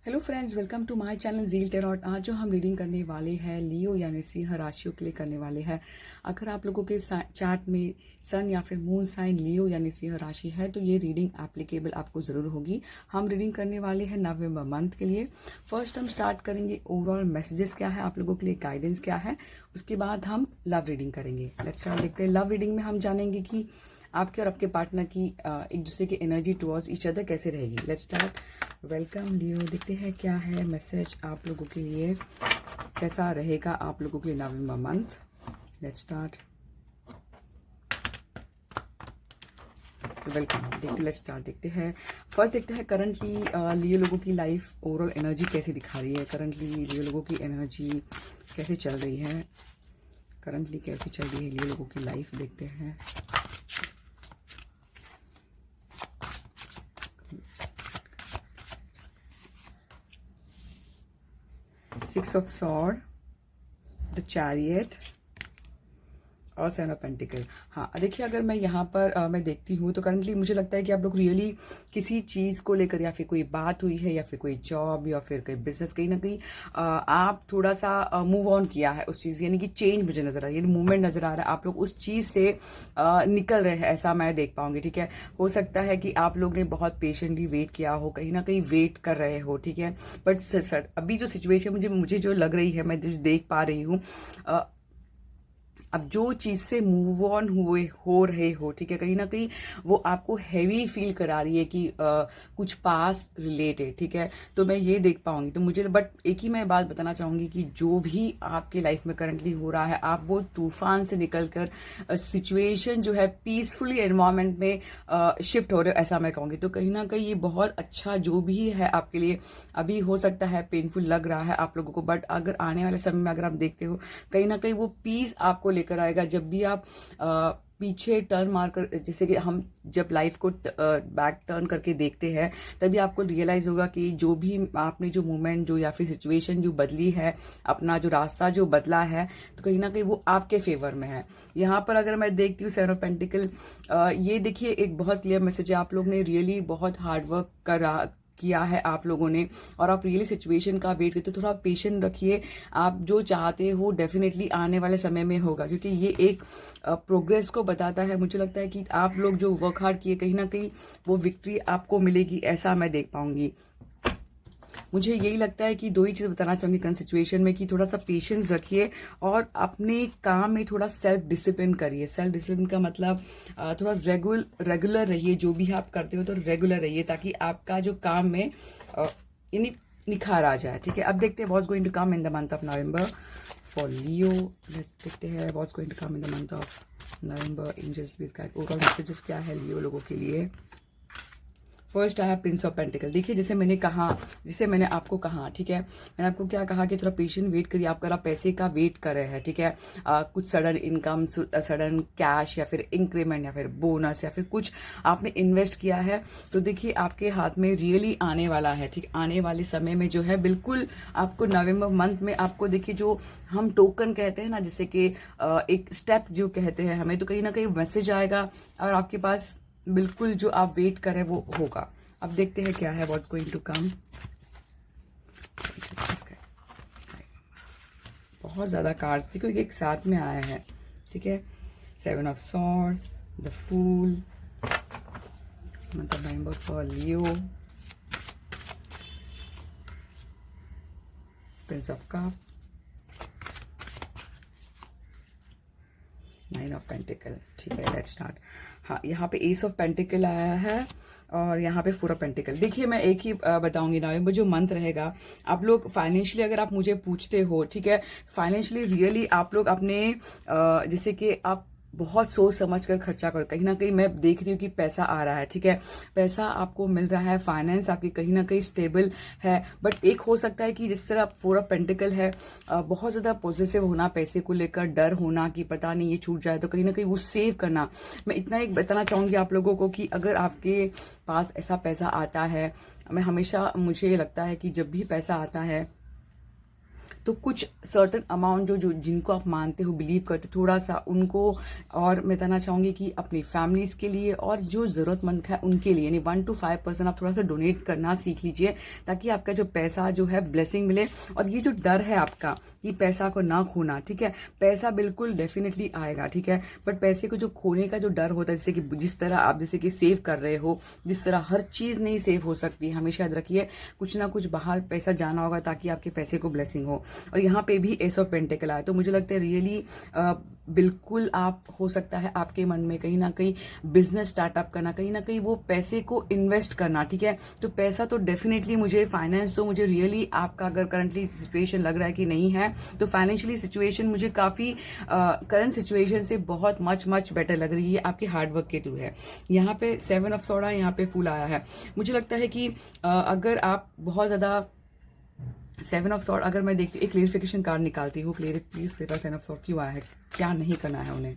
Hello friends, welcome to my channel Zeal tarot. आज जो हम रीडिंग करने वाले हैं लियो यानी सिंह राशियों के लिए करने वाले हैं। अगर आप लोगों के चार्ट में सन या फिर मून साइन लियो यानी सिंह राशि है तो ये रीडिंग एप्लीकेबल आपको ज़रूर होगी। हम रीडिंग करने वाले हैं नवंबर मंथ के लिए। फर्स्ट हम स्टार्ट करेंगे ओवरऑल मैसेजेस क्या है, आप लोगों के लिए गाइडेंस क्या है। उसके बाद हम लव रीडिंग करेंगे। Let's start. देखते हैं लव रीडिंग में हम जानेंगे कि आपके और आपके पार्टनर की एक दूसरे की एनर्जी टुवर्ड्स ईच अदर कैसे रहेगी। Let's start. वेलकम लियो। देखते हैं क्या है मैसेज आप लोगों के लिए, कैसा रहेगा आप लोगों के लिए नवंबर मंथ। Let's start. वेलकम। देखते लेट्स स्टार्ट। देखते हैं फर्स्ट, देखते हैं करंटली लियो लोगों की लाइफ ओवरऑल एनर्जी कैसी दिखा रही है। करंटली लियो लोगों की एनर्जी कैसे चल रही है, करंटली कैसी चल रही है लियो लोगों की लाइफ। देखते हैं। Six of sword, the chariot और सेवन ऑफ पेंटिकल। हाँ, देखिए अगर मैं यहाँ पर मैं देखती हूँ तो करंटली मुझे लगता है कि आप लोग रियली किसी चीज़ को लेकर, या फिर कोई बात हुई है या फिर कोई जॉब या फिर कोई बिजनेस, कहीं ना कहीं आप थोड़ा सा मूव ऑन किया है उस चीज़, यानी कि चेंज मुझे नजर आ रहा है, यानी मूवमेंट नजर आ रहा है। आप लोग उस चीज़ से निकल रहे हैं, ऐसा मैं देख पाऊंगी। ठीक है, हो सकता है कि आप लोग ने बहुत पेशेंटली वेट किया हो, कहीं ना कहीं वेट कर रहे हो। ठीक है, बट सर अभी जो सिचुएशन मुझे जो लग रही है, मैं जो देख पा रही हूँ, अब जो चीज़ से मूव ऑन हो रहे हो, ठीक है, कहीं ना कहीं वो आपको हैवी फील करा रही है कि कुछ पास रिलेटेड। ठीक है, तो मैं ये देख पाऊंगी। तो मुझे बट एक ही मैं बात बताना चाहूंगी कि जो भी आपके लाइफ में करंटली हो रहा है, आप वो तूफान से निकलकर सिचुएशन जो है पीसफुली एनवायरमेंट में शिफ्ट हो रहे हो, ऐसा मैं कहूँगी। तो कहीं ना कहीं ये बहुत अच्छा जो भी है आपके लिए। अभी हो सकता है पेनफुल लग रहा है आप लोगों को, बट अगर आने वाले समय में अगर आप देखते हो, कहीं ना कहीं वो पीस आपको लेकर आएगा। जब भी आप पीछे टर्न मारकर, जैसे कि हम जब लाइफ को बैक टर्न करके देखते हैं, तभी आपको रियलाइज होगा कि जो भी आपने जो मोमेंट जो या फिर सिचुएशन जो बदली है, अपना जो रास्ता जो बदला है, तो कहीं ना कहीं वो आपके फेवर में है। यहाँ पर अगर मैं देखती हूँ सेवन ऑफ पेंटिकल, ये देखिए एक बहुत क्लियर मैसेज है। आप लोग ने रियली बहुत हार्ड वर्क किया है आप लोगों ने, और आप रियली सिचुएशन का वेट करते, थोड़ा पेशेंट रखिए। आप जो चाहते हो डेफिनेटली आने वाले समय में होगा, क्योंकि ये एक प्रोग्रेस को बताता है। मुझे लगता है कि आप लोग जो वर्क हार्ड किए, कहीं ना कहीं वो विक्ट्री आपको मिलेगी, ऐसा मैं देख पाऊंगी। मुझे यही लगता है कि दो ही चीज़ बताना चाहूंगी करंट सिचुएशन में, कि थोड़ा सा पेशेंस रखिए और अपने काम में थोड़ा सेल्फ डिसिप्लिन करिए। सेल्फ डिसिप्लिन का मतलब थोड़ा रेगुलर रहिए। जो भी आप करते हो तो रेगुलर रहिए, ताकि आपका जो काम में यानी निखार आ जाए। ठीक है, अब देखते हैं what's going to come in the month of November for Leo. Let's देखते हैं what's going to come in the month of November. Angels please guide, overall messages क्या है लियो लोगों के लिए। फर्स्ट आया प्रिंस ऑफ पेंटिकल। देखिए जैसे मैंने आपको कहा, ठीक है, मैंने आपको क्या कहा कि थोड़ा पेशेंट वेट करिए। आप अगर आप पैसे का वेट कर रहे हैं, ठीक है, कुछ सडन इनकम, सडन कैश या फिर इंक्रीमेंट या फिर बोनस या फिर कुछ आपने इन्वेस्ट किया है, तो देखिए आपके हाथ में रियली आने वाला है। ठीक, आने वाले समय में जो है बिल्कुल आपको नवंबर मंथ में आपको देखिए जो हम टोकन कहते हैं ना, जैसे कि एक स्टेप जो कहते हैं हमें, तो कहीं ना कहीं मैसेज आएगा और आपके पास बिल्कुल जो आप वेट करें वो होगा। अब देखते हैं क्या है व्हाट्स गोइंग टू कम। बहुत ज्यादा कार्ड्स देखो एक साथ में आया है। ठीक है, seven of sword, the fool, मतलब नवंबर for Leo, prince of cup, nine of pentacle. ठीक है, लेट्स स्टार्ट। हाँ, यहाँ पे एस ऑफ पेंटिकल आया है और यहाँ पे फोर ऑफ पेंटिकल। देखिए मैं एक ही बताऊंगी, नवंबर जो मंथ रहेगा, आप लोग फाइनेंशियली अगर आप मुझे पूछते हो, ठीक है, फाइनेंशियली रियली आप लोग अपने जैसे कि आप बहुत सोच समझ कर खर्चा करो। कहीं ना कहीं मैं देख रही हूँ कि पैसा आ रहा है, ठीक है, पैसा आपको मिल रहा है, फाइनेंस आपकी कहीं ना कहीं स्टेबल है। बट एक हो सकता है कि जिस तरह फोर ऑफ पेंटिकल है, बहुत ज़्यादा पॉजिटिव होना, पैसे को लेकर डर होना कि पता नहीं ये छूट जाए, तो कहीं ना कहीं वो सेव करना। मैं इतना एक बताना चाहूँगी आप लोगों को कि अगर आपके पास ऐसा पैसा आता है, मैं हमेशा मुझे लगता है कि जब भी पैसा आता है तो कुछ सर्टन अमाउंट जो जिनको आप मानते हो, बिलीव करते हो, थोड़ा सा उनको, और मैं बताना चाहूँगी कि अपनी फैमिलीज़ के लिए और जो ज़रूरतमंद है उनके लिए, यानी 1 to 5% आप थोड़ा सा डोनेट करना सीख लीजिए, ताकि आपका जो पैसा जो है ब्लेसिंग मिले। और ये जो डर है आपका कि पैसा को ना खोना, ठीक है, पैसा बिल्कुल डेफिनेटली आएगा, ठीक है, बट पैसे को जो खोने का जो डर होता है, जैसे कि जिस तरह आप जैसे कि सेव कर रहे हो, जिस तरह हर चीज़ नहीं सेव हो सकती, हमेशा याद रखिए कुछ ना कुछ बाहर पैसा जाना होगा ताकि आपके पैसे को ब्लेसिंग हो। और यहाँ पे भी एस ऑफ पेंटिकल आया, तो मुझे लगता है रियली बिल्कुल आप, हो सकता है आपके मन में कहीं ना कहीं बिजनेस स्टार्टअप करना, कहीं ना कहीं वो पैसे को इन्वेस्ट करना, ठीक है, तो पैसा तो डेफिनेटली मुझे, फाइनेंस तो मुझे रियली आपका अगर करंटली सिचुएशन लग रहा है कि नहीं है, तो फाइनेंशियली सिचुएशन मुझे काफ़ी करंट सिचुएशन से बहुत मच बेटर लग रही है, आपके हार्डवर्क के थ्रू है। यहाँ पे 7 ऑफ सोडा, यहाँ पे फूल आया है। मुझे लगता है कि अगर आप बहुत ज़्यादा 7 ऑफ सॉर्ड, अगर मैं देखती हूँ, एक क्लियरिफिकेशन कार्ड निकालती हूँ, प्लीज क्लियर 7 ऑफ सॉर्ड क्यों आया है, क्या नहीं करना है उन्हें,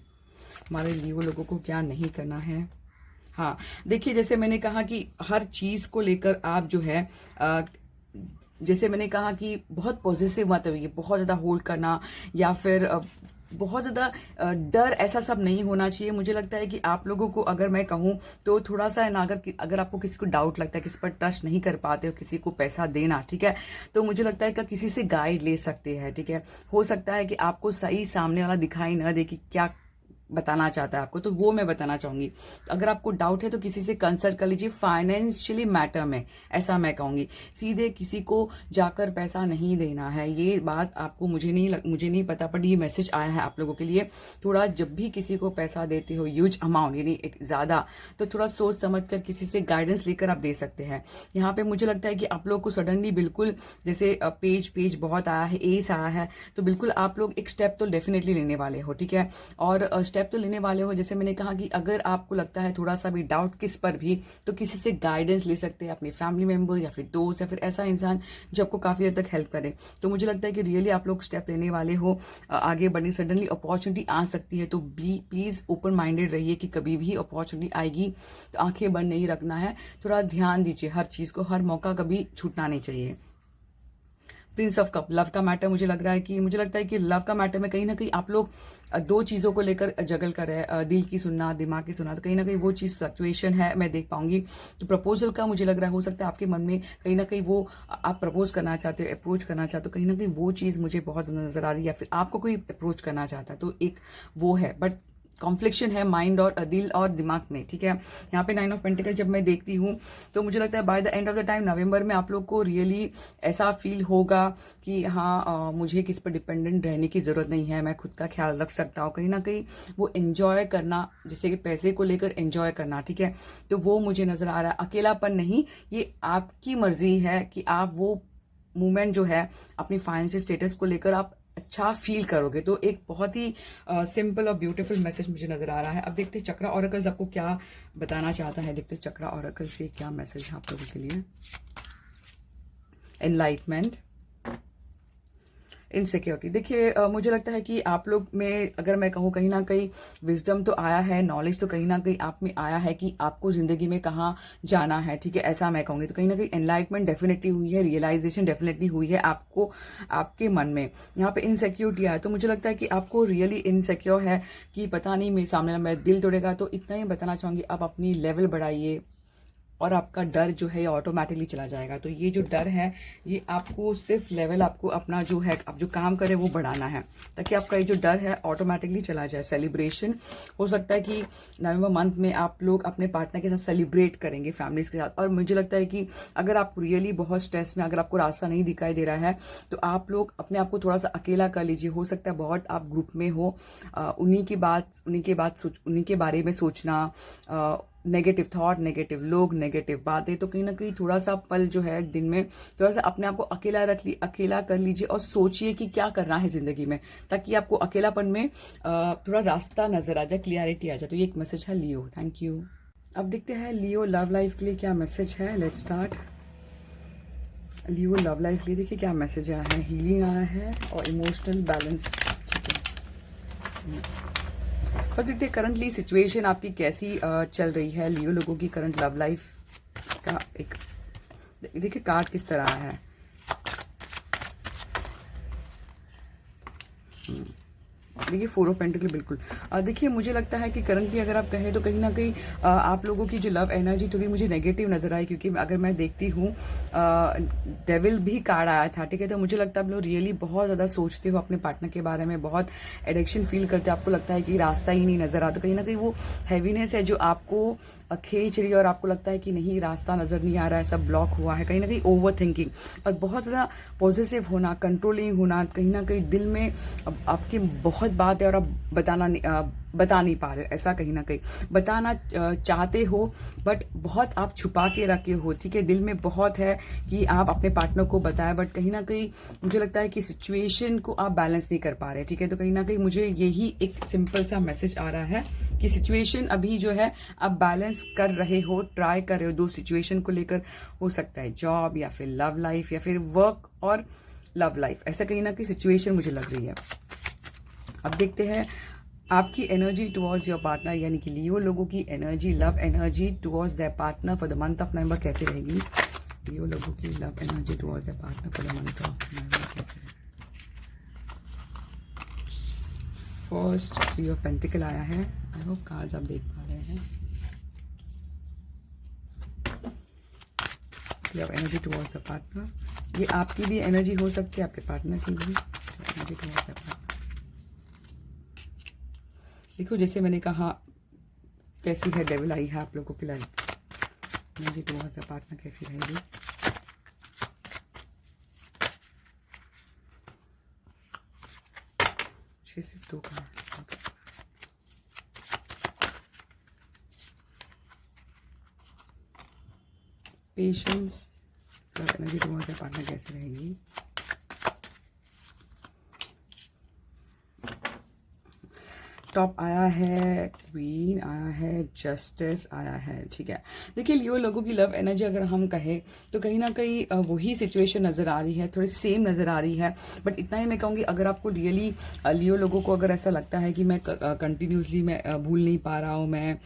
हमारे लियो लोगों को क्या नहीं करना है। हाँ, देखिए जैसे मैंने कहा कि हर चीज़ को लेकर आप जो है जैसे मैंने कहा कि बहुत पॉजिटिव मत होइए, बहुत ज़्यादा होल्ड करना या फिर बहुत ज़्यादा डर, ऐसा सब नहीं होना चाहिए। मुझे लगता है कि आप लोगों को, अगर मैं कहूँ तो थोड़ा सा ना, अगर आपको किसी को डाउट लगता है, किसी पर ट्रस्ट नहीं कर पाते हो, किसी को पैसा देना, ठीक है, तो मुझे लगता है कि किसी से गाइड ले सकते हैं, ठीक है। हो सकता है कि आपको सही सामने वाला दिखाई न दे कि क्या बताना चाहता है आपको, तो वो मैं बताना चाहूंगी। तो अगर आपको डाउट है तो किसी से कंसल्ट कर लीजिए फाइनेंशियली मैटर में, ऐसा मैं कहूंगी। सीधे किसी को जाकर पैसा नहीं देना है, ये बात आपको, मुझे नहीं पता, पर ये मैसेज आया है आप लोगों के लिए। थोड़ा जब भी किसी को पैसा देते हो, ह्यूज अमाउंट यानी एक ज़्यादा, तो थोड़ा सोच समझ कर किसी से गाइडेंस लेकर आप दे सकते हैं। यहाँ पे मुझे लगता है कि आप लोग को सडनली बिल्कुल, जैसे पेज बहुत आया है, एस आया है, तो बिल्कुल आप लोग एक स्टेप तो डेफिनेटली लेने वाले हो, ठीक है, और स्टेप तो लेने वाले हो। जैसे मैंने कहा कि अगर आपको लगता है थोड़ा सा भी डाउट किस पर भी, तो किसी से गाइडेंस ले सकते हैं, अपने फैमिली मेंबर या फिर दोस्त या फिर ऐसा इंसान जो आपको काफ़ी हद तक हेल्प करे। तो मुझे लगता है कि रियली आप लोग स्टेप लेने वाले हो, आगे बढ़ने, सडनली अपॉर्चुनिटी आ सकती है, तो प्लीज़ ओपन माइंडेड रहिए कि कभी भी अपॉर्चुनिटी आएगी तो आंखें बंद नहीं रखना है, थोड़ा ध्यान दीजिए हर चीज़ को, हर मौका कभी छूटना नहीं चाहिए। प्रिंस ऑफ कप, लव का मैटर, मुझे लगता है कि लव का मैटर में कहीं ना कहीं आप लोग दो चीज़ों को लेकर जगल कर रहे हैं, दिल की सुनना, दिमाग की सुनना, तो कहीं ना कहीं वो चीज़ फ्लक्चुएशन है, मैं देख पाऊंगी। तो प्रपोजल का मुझे लग रहा है, हो सकता है आपके मन में कहीं ना कहीं वो आप प्रपोज करना चाहते हो, अप्रोच करना चाहते हो, कहीं ना कहीं वो चीज़ मुझे बहुत ज़्यादा नजर आ रही है, या फिर आपको कोई अप्रोच करना चाहता है, तो एक वो है, बट कॉन्फ्लिक्शन है माइंड और दिल और दिमाग में, ठीक है। यहाँ पे 9 ऑफ पेंटिकल जब मैं देखती हूँ तो मुझे लगता है by the end of the time नवंबर में आप लोग को रियली ऐसा फील होगा कि हाँ, मुझे किस पर डिपेंडेंट रहने की ज़रूरत नहीं है, मैं खुद का ख्याल रख सकता हूँ। कहीं ना कहीं वो एंजॉय करना, जैसे कि पैसे को लेकर एंजॉय करना, ठीक है, तो वो मुझे नज़र आ रहा है। अकेलापन नहीं, ये आपकी मर्जी है कि आप वो मूवमेंट जो है अपनी फाइनेंशियल स्टेटस को लेकर आप अच्छा फील करोगे। तो एक बहुत ही सिंपल और ब्यूटीफुल मैसेज मुझे नजर आ रहा है। अब देखते हैं चक्रा ऑरेकल्स आपको क्या बताना चाहता है, देखते हैं चक्रा ऑरेकल से क्या मैसेज है आप लोगों के लिए। एनलाइटमेंट, इनसिक्योरिटी, देखिए मुझे लगता है कि आप लोग में, अगर मैं कहूँ, कहीं ना कहीं विजडम तो आया है, नॉलेज तो कहीं ना कहीं आप में आया है कि आपको जिंदगी में कहाँ जाना है, ठीक है, ऐसा मैं कहूँगी। तो कहीं ना कहीं एनलाइटमेंट डेफिनेटली हुई है, रियलाइजेशन डेफिनेटली हुई है आपको, आपके मन में। यहाँ पे इनसिक्योरिटी आया, तो मुझे लगता है कि आपको रियली इनसिक्योर है कि पता नहीं मेरे सामने मेरा दिल तोड़ेगा। तो इतना ही बताना चाहूँगी, आप अपनी लेवल बढ़ाइए और आपका डर जो है ये ऑटोमेटिकली चला जाएगा। तो ये जो डर है, ये आपको सिर्फ लेवल, आपको अपना जो है, आप जो काम करें वो बढ़ाना है, ताकि आपका ये जो डर है ऑटोमेटिकली चला जाए। सेलिब्रेशन, हो सकता है कि नवंबर मंथ में आप लोग अपने पार्टनर के साथ सेलिब्रेट करेंगे फैमिलीज के साथ। और मुझे लगता है कि अगर आप रियली बहुत स्ट्रेस में, अगर आपको रास्ता नहीं दिखाई दे रहा है, तो आप लोग अपने आप को थोड़ा सा अकेला कर लीजिए। हो सकता है बहुत आप ग्रुप में हो, उन्हीं के बारे में सोचना, नेगेटिव थॉट, नेगेटिव लोग, नेगेटिव बातें, तो कहीं ना कहीं थोड़ा सा पल जो है दिन में थोड़ा सा अपने आप को अकेला कर लीजिए और सोचिए कि क्या करना है जिंदगी में, ताकि आपको अकेलापन में थोड़ा रास्ता नजर आ जाए, क्लियरिटी आ जाए। तो ये एक मैसेज है लियो। Thank you. अब देखते हैं लियो लव लाइफ के लिए क्या मैसेज है। Let's start. Leo love life के लिए देखिए क्या मैसेज आया है। हीलिंग आया है और इमोशनल बैलेंस, ठीक है। बस देखते हैं करंटली सिचुएशन आपकी कैसी चल रही है, लियो लोगों की करंट लव लाइफ का एक देखिए कार्ड किस तरह है। देखिए 4 ऑफ पेंटिकल बिल्कुल। देखिए मुझे लगता है कि करंटली अगर आप कहें तो कहीं ना कहीं आप लोगों की जो लव एनर्जी थोड़ी मुझे नेगेटिव नजर आई, क्योंकि अगर मैं देखती हूँ डेविल भी कार्ड आया था, ठीक है। तो मुझे लगता है आप लोग रियली बहुत ज़्यादा सोचते हो अपने पार्टनर के बारे में, बहुत एडिक्शन फील करते हो, आपको लगता है कि रास्ता ही नहीं नजर आता। कहीं ना कहीं वो हैवीनेस है जो आपको खींच रही है और आपको लगता है कि नहीं रास्ता नजर नहीं आ रहा है, सब ब्लॉक हुआ है। कहीं ना कहीं ओवर थिंकिंग और बहुत ज़्यादा पॉजिटिव होना, कंट्रोलिंग होना, कहीं ना कहीं दिल में आपकी बहुत बात है और आप बता नहीं पा रहे, ऐसा कहीं ना कहीं बताना चाहते हो बट बहुत आप छुपा के रखे हो, ठीक है। दिल में बहुत है कि आप अपने पार्टनर को बताएं, बट कहीं ना कहीं मुझे लगता है कि सिचुएशन को आप बैलेंस नहीं कर पा रहे, ठीक है। तो कहीं ना कहीं मुझे यही एक सिंपल सा मैसेज आ रहा है कि सिचुएशन अभी जो है आप बैलेंस कर रहे हो, ट्राई कर रहे हो। दो सिचुएशन को लेकर हो सकता है जॉब या फिर लव लाइफ या फिर वर्क और लव लाइफ, ऐसा कहीं ना कहीं सिचुएशन मुझे लग रही है। अब देखते हैं आपकी एनर्जी टुवर्ड्स योर पार्टनर, यानी कि लियो लोगों की energy, love energy towards their partner for the month of नवंबर कैसे रहेगी। लियो लोगों की love energy towards their partner for the month of नवंबर कैसे रहेगी। फर्स्ट 3 ऑफ पेंटिकल आया है, आई होप कार्ड्स आप देख पा रहे हैं। Love energy towards the partner, ये आपकी भी एनर्जी हो सकती है, आपके पार्टनर की भी एनर्जी टुवर्ड्स द पार्टनर। देखो जैसे मैंने कहा कैसी है डेविल आई है आप लोगों की life, energy towards the partner कैसी रहेगी। सिर्फ 2 card. Patience, love energy towards the partner कैसी रहेगी। टॉप आया है, क्वीन आया है, जस्टिस आया है, ठीक है। देखिए लियो लोगों की लव एनर्जी अगर हम कहें तो कहीं ना कहीं वही सिचुएशन नज़र आ रही है, थोड़ी सेम नज़र आ रही है। बट इतना ही मैं कहूँगी, अगर आपको रियली लियो लोगों को अगर ऐसा लगता है कि मैं कंटिन्यूसली मैं भूल नहीं पा रहा हूँ, मैं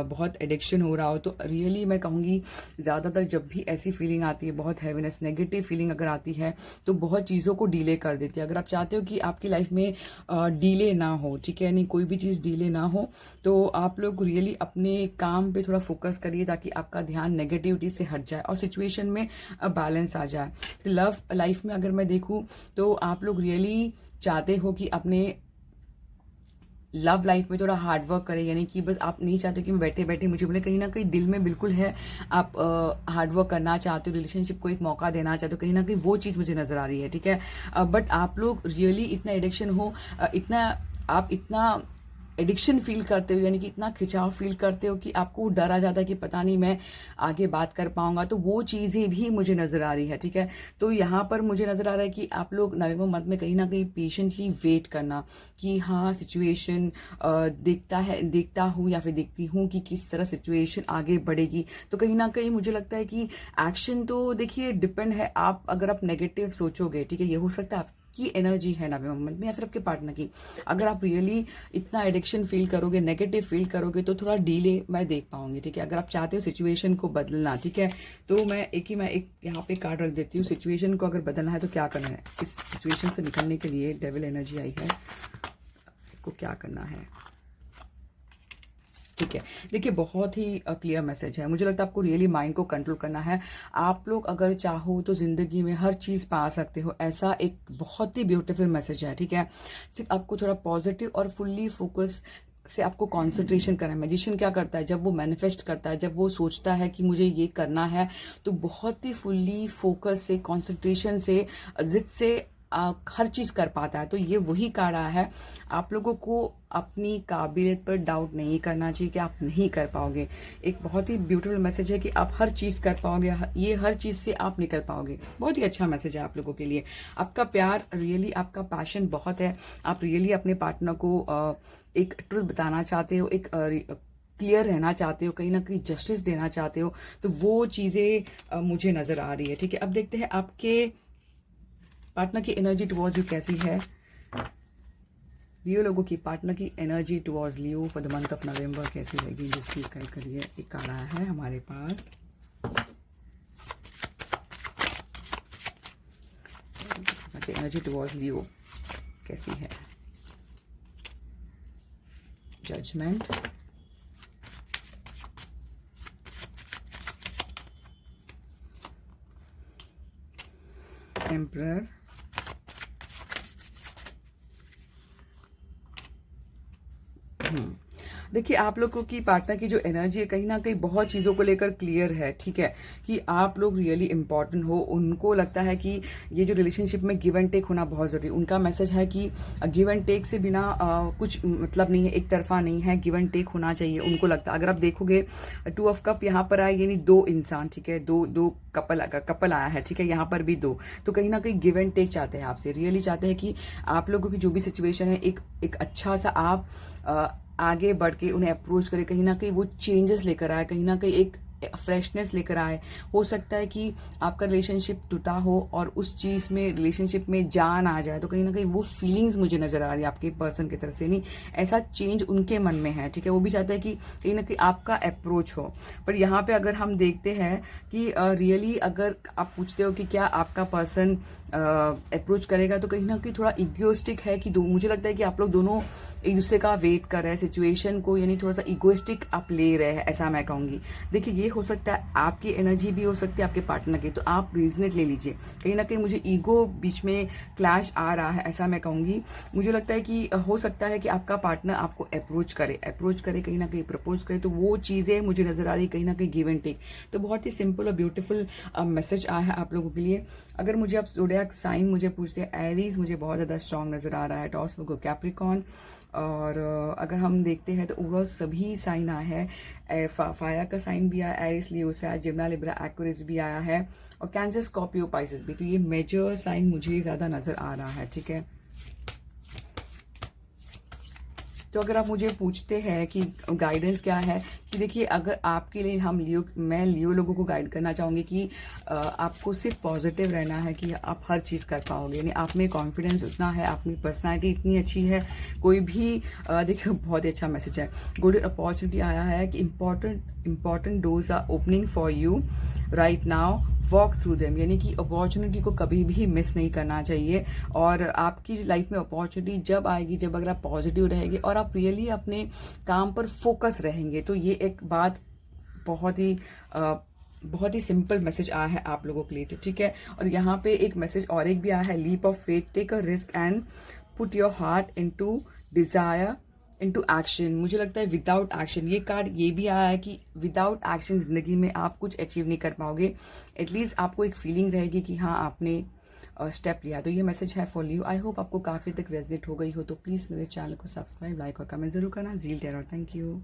बहुत एडिक्शन हो रहा हो, तो रियली मैं कहूँगी ज़्यादातर जब भी ऐसी फीलिंग आती है, बहुत हैवीनेस नेगेटिव फीलिंग अगर आती है तो बहुत चीज़ों को डिले कर देती है। अगर आप चाहते हो कि आपकी लाइफ में डिले ना हो, ठीक है, यानी कोई भी चीज़ डिले ना हो, तो आप लोग रियली अपने काम पे थोड़ा फोकस करिए ताकि आपका ध्यान नेगेटिविटी से हट जाए और सिचुएशन में बैलेंस आ जाए। लव लाइफ में अगर मैं देखूं तो आप लोग रियली चाहते हो कि अपने लव लाइफ में थोड़ा हार्ड वर्क करें, यानी कि बस आप नहीं चाहते कि मैं बैठे बैठे मुझे बोले, कहीं ना कहीं दिल में बिल्कुल है आप हार्ड वर्क करना चाहते हो, रिलेशनशिप को एक मौका देना चाहते हो, कहीं ना कहीं वो चीज़ मुझे नज़र आ रही है, ठीक है। बट आप लोग रियली इतना एडिक्शन हो, इतना एडिक्शन फील करते हो, यानी कि इतना खिंचाव फील करते हो कि आपको डर आ जाता है कि पता नहीं मैं आगे बात कर पाऊंगा, तो वो चीज़ें भी मुझे नज़र आ रही है, ठीक है। तो यहाँ पर मुझे नज़र आ रहा है कि आप लोग नवंबर मंथ में कहीं ना कहीं पेशेंटली वेट करना कि हाँ सिचुएशन देखता हूँ या फिर देखती हूँ कि किस तरह सिचुएशन आगे बढ़ेगी। तो कहीं ना कहीं मुझे लगता है कि एक्शन तो देखिए डिपेंड है, आप अगर आप नेगेटिव सोचोगे, ठीक है, ये हो सकता है की एनर्जी है नवंबर मंथ में या फिर आपके पार्टनर की, अगर आप रियली इतना एडिक्शन फील करोगे, नेगेटिव फील करोगे, तो थोड़ा डिले मैं देख पाऊंगी, ठीक है। अगर आप चाहते हो सिचुएशन को बदलना, ठीक है, तो मैं एक यहाँ पे कार्ड रख देती हूँ। सिचुएशन को अगर बदलना है तो क्या करना है, इस सिचुएशन से निकलने के लिए डेविल एनर्जी आई है, आपको क्या करना है, ठीक है। देखिए बहुत ही क्लियर मैसेज है, मुझे लगता है आपको रियली माइंड को कंट्रोल करना है। आप लोग अगर चाहो तो जिंदगी में हर चीज़ पा सकते हो, ऐसा एक बहुत ही ब्यूटीफुल मैसेज है, ठीक है। सिर्फ आपको थोड़ा पॉजिटिव और फुल्ली फोकस से आपको कंसंट्रेशन करना है। मैजिशियन क्या करता है, जब वो मैनिफेस्ट करता है, जब वो सोचता है कि मुझे ये करना है, तो बहुत ही फुल्ली फोकस से, कंसंट्रेशन से, जिद से हर चीज़ कर पाता है। तो ये वही कार्ड आया है, आप लोगों को अपनी काबिलियत पर डाउट नहीं करना चाहिए कि आप नहीं कर पाओगे। एक बहुत ही ब्यूटीफुल मैसेज है कि आप हर चीज़ कर पाओगे, ये हर चीज़ से आप निकल पाओगे। बहुत ही अच्छा मैसेज है आप लोगों के लिए। आपका प्यार रियली, आपका पैशन बहुत है, आप रियली अपने पार्टनर को एक ट्रुथ बताना चाहते हो, एक क्लियर रहना चाहते हो, कहीं ना कहीं जस्टिस देना चाहते हो, तो वो चीज़ें मुझे नज़र आ रही है, ठीक है। अब देखते हैं आपके पार्टनर की एनर्जी टुवर्ड्स यू कैसी है। लियो लोगों की पार्टनर की energy towards Leo for the month of नवंबर कैसी रहेगी, जिसकी गाइड करिए। एक कार्ड आया है हमारे पास, एनर्जी टुवर्ड्स लियो कैसी है। जजमेंट, एम्परर, देखिए आप लोगों की पार्टनर की जो एनर्जी है कहीं ना कहीं बहुत चीज़ों को लेकर क्लियर है, ठीक है, कि आप लोग रियली इंपॉर्टेंट हो। उनको लगता है कि ये जो रिलेशनशिप में गिव एंड टेक होना बहुत ज़रूरी। उनका मैसेज है कि गिव एंड टेक से बिना कुछ मतलब नहीं है, एक तरफा नहीं है, गिव एंड टेक होना चाहिए। उनको लगता है, अगर आप देखोगे 2 ऑफ कप यहाँ पर आए, यानी 2 इंसान, ठीक है, दो कपल आया है, ठीक है, यहाँ पर भी 2, तो कहीं ना कहीं गिव एंड टेक चाहते हैं आपसे, रियली चाहते हैं कि आप लोगों की जो भी सिचुएशन है एक अच्छा सा आप आगे बढ़ के उन्हें अप्रोच करें, कहीं ना कहीं वो चेंजेस लेकर आए, कहीं ना कहीं एक फ्रेशनेस लेकर आए। हो सकता है कि आपका रिलेशनशिप टूटा हो और उस चीज़ में, रिलेशनशिप में जान आ जाए, तो कहीं ना कहीं वो फीलिंग्स मुझे नजर आ रही है आपके पर्सन की तरफ से, नहीं ऐसा चेंज उनके मन में है, ठीक है। वो भी चाहते हैं कि कहीं ना कहीं आपका अप्रोच हो। पर यहाँ पे अगर हम देखते हैं कि रियली अगर आप पूछते हो कि क्या आपका पर्सन अप्रोच करेगा, तो कहीं ना कहीं थोड़ा इगोइस्टिक है कि मुझे लगता है कि आप लोग दोनों एक दूसरे का वेट कर रहे हैं सिचुएशन को, यानी थोड़ा सा इगोइस्टिक आप ले रहे हैं, ऐसा मैं कहूँगी। देखिए ये हो सकता है आपकी एनर्जी भी हो सकती है आपके पार्टनर की, तो आप रीजनेट ले लीजिए। कहीं ना कहीं मुझे ईगो बीच में क्लैश आ रहा है, ऐसा मैं कहूँगी। मुझे लगता है कि हो सकता है कि आपका पार्टनर आपको अप्रोच करे, कहीं ना कहीं प्रपोज करे, तो वो चीज़ें मुझे नजर आ रही कहीं ना कहीं गिव एंड टेक। तो बहुत ही सिंपल और ब्यूटीफुल मैसेज आया है आप लोगों के लिए। अगर मुझे आप ज़ोडिएक साइन मुझे पूछते हैं, एरीज मुझे बहुत ज़्यादा स्ट्रॉन्ग नजर आ रहा है, टॉस वर्गो कैप्रिकॉर्न, और अगर हम देखते हैं तो ओवरऑल सभी साइन आया है। फायर का साइन भी आया, एरिस लियो से आया, जिम्ना लिब्रा एक्वेरियस भी आया है, और कैंसर स्कॉर्पियो पाइसेस भी। तो ये मेजर साइन मुझे ज़्यादा नज़र आ रहा है, ठीक है। तो अगर आप मुझे पूछते हैं कि गाइडेंस क्या है, कि देखिए अगर आपके लिए मैं लियो लोगों को गाइड करना चाहूँगी कि आपको सिर्फ पॉजिटिव रहना है, कि आप हर चीज़ कर पाओगे, यानी आप में कॉन्फिडेंस उतना है, अपनी पर्सनालिटी इतनी अच्छी है, कोई भी देखिए बहुत ही अच्छा मैसेज है। गोल्डन अपॉर्चुनिटी आया है कि important doors are opening for you right now, walk through them, यानी कि अपॉर्चुनिटी को कभी भी मिस नहीं करना चाहिए। और आपकी लाइफ में अपॉर्चुनिटी जब आएगी, जब अगर आप पॉजिटिव रहेंगे और आप रियली अपने काम पर फोकस रहेंगे, तो ये एक बात बहुत ही सिंपल मैसेज आया है आप लोगों के लिए, ठीक है। और यहाँ पे एक मैसेज और एक भी आया है, leap of faith, take a risk and put your heart into desire into action. मुझे लगता है विदाउट एक्शन, ये कार्ड ये भी आया है कि विदाउट एक्शन जिंदगी में आप कुछ अचीव नहीं कर पाओगे। एटलीस्ट आपको एक फीलिंग रहेगी कि हाँ आपने स्टेप लिया। तो ये मैसेज है फॉर यू। आई होप आपको काफ़ी तक रेजनेट हो गई हो। तो प्लीज़ मेरे चैनल को सब्सक्राइब, लाइक और कमेंट जरूर करना। Zeal terror, thank you.